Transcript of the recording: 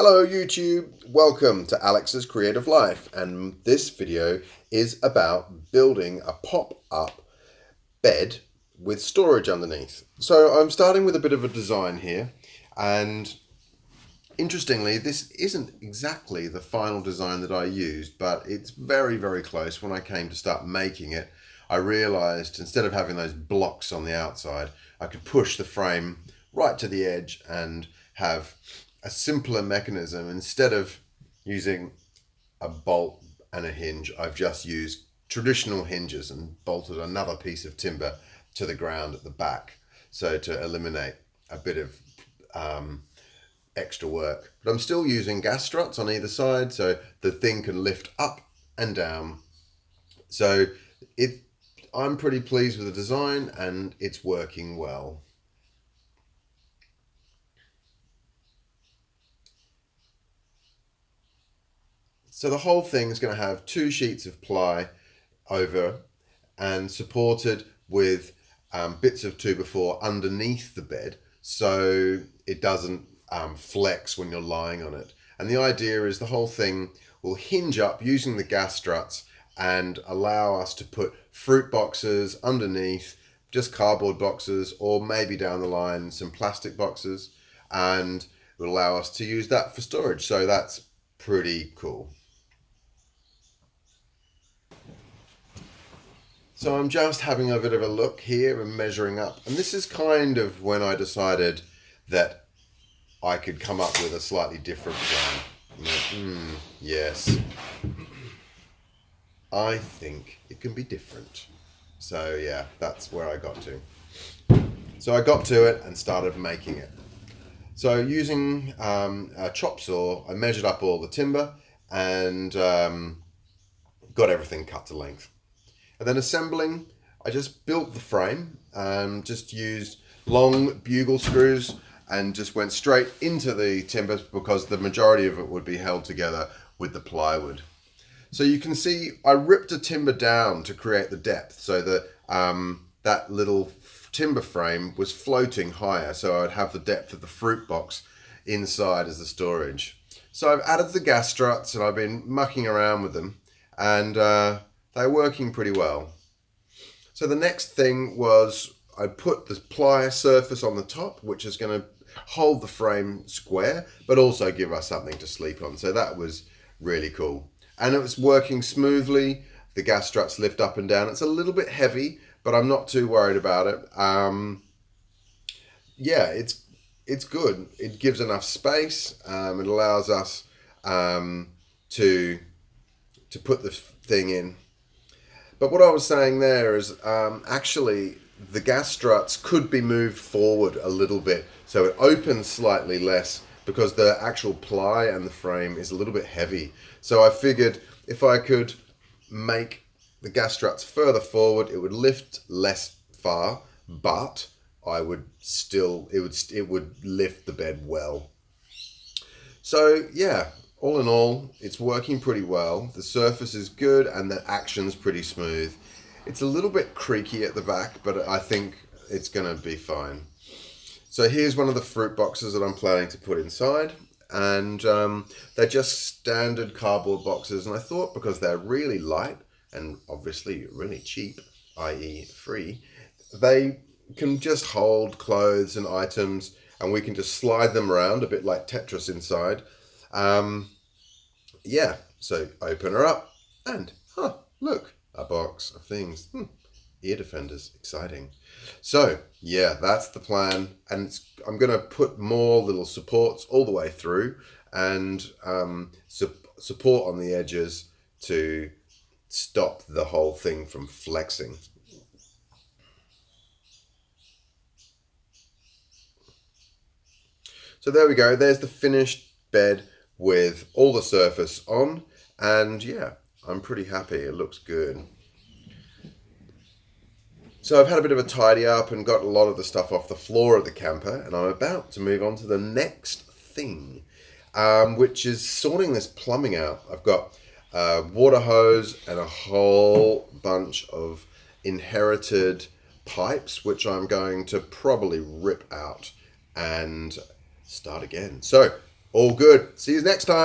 Hello YouTube, welcome to Alex's Creative Life, and this video is about building a pop-up bed with storage underneath. So I'm starting with a bit of a design here, and interestingly this isn't exactly the final design that I used, but it's very close. When I came to start making it, I realized instead of having those blocks on the outside, I could push the frame right to the edge and have a simpler mechanism. Instead of using a bolt and a hinge, I've just used traditional hinges and bolted another piece of timber to the ground at the back, so to eliminate a bit of extra work. But I'm still using gas struts on either side so the thing can lift up and down. So I'm pretty pleased with the design and it's working well. So the whole thing is going to have 2 sheets of ply over and supported with bits of 2x4 underneath the bed, so it doesn't flex when you're lying on it. And the idea is the whole thing will hinge up using the gas struts and allow us to put fruit boxes underneath, just cardboard boxes, or maybe down the line some plastic boxes, and it will allow us to use that for storage. So that's pretty cool. So I'm just having a bit of a look here and measuring up. And this is kind of when I decided that I could come up with a slightly different plan. Yes, I think it can be different. So yeah, that's where I got to. So I got to it and started making it. So using a chop saw, I measured up all the timber and got everything cut to length. And then assembling, I just built the frame, just used long bugle screws and just went straight into the timber because the majority of it would be held together with the plywood. So you can see I ripped a timber down to create the depth so that that little timber frame was floating higher, so I'd have the depth of the fruit box inside as the storage. So I've added the gas struts and I've been mucking around with them, and they're working pretty well. So the next thing was I put the ply surface on the top, which is going to hold the frame square, but also give us something to sleep on. So that was really cool. And it was working smoothly. The gas struts lift up and down. It's a little bit heavy, but I'm not too worried about it. Yeah, it's good. It gives enough space. It allows us to put the thing in. But what I was saying there is actually the gas struts could be moved forward a little bit so it opens slightly less because the actual ply and the frame is a little bit heavy. So I figured if I could make the gas struts further forward, it would lift less far, but I would still, it would lift the bed well. So yeah, all in all, it's working pretty well. The surface is good and the action's pretty smooth. It's a little bit creaky at the back, but I think it's gonna be fine. So here's one of the fruit boxes that I'm planning to put inside, and they're just standard cardboard boxes, and I thought because they're really light and obviously really cheap, i.e. free, they can just hold clothes and items and we can just slide them around a bit like Tetris inside. Yeah, so open her up and look, a box of things. Ear defenders, exciting. So yeah, that's the plan, and I'm going to put more little supports all the way through and support on the edges to stop the whole thing from flexing. So there we go, there's the finished bed with all the surface on, and yeah, I'm pretty happy. It looks good. So I've had a bit of a tidy up and got a lot of the stuff off the floor of the camper, and I'm about to move on to the next thing, which is sorting this plumbing out. I've got a water hose and a whole bunch of inherited pipes, which I'm going to probably rip out and start again. So All good. See you next time.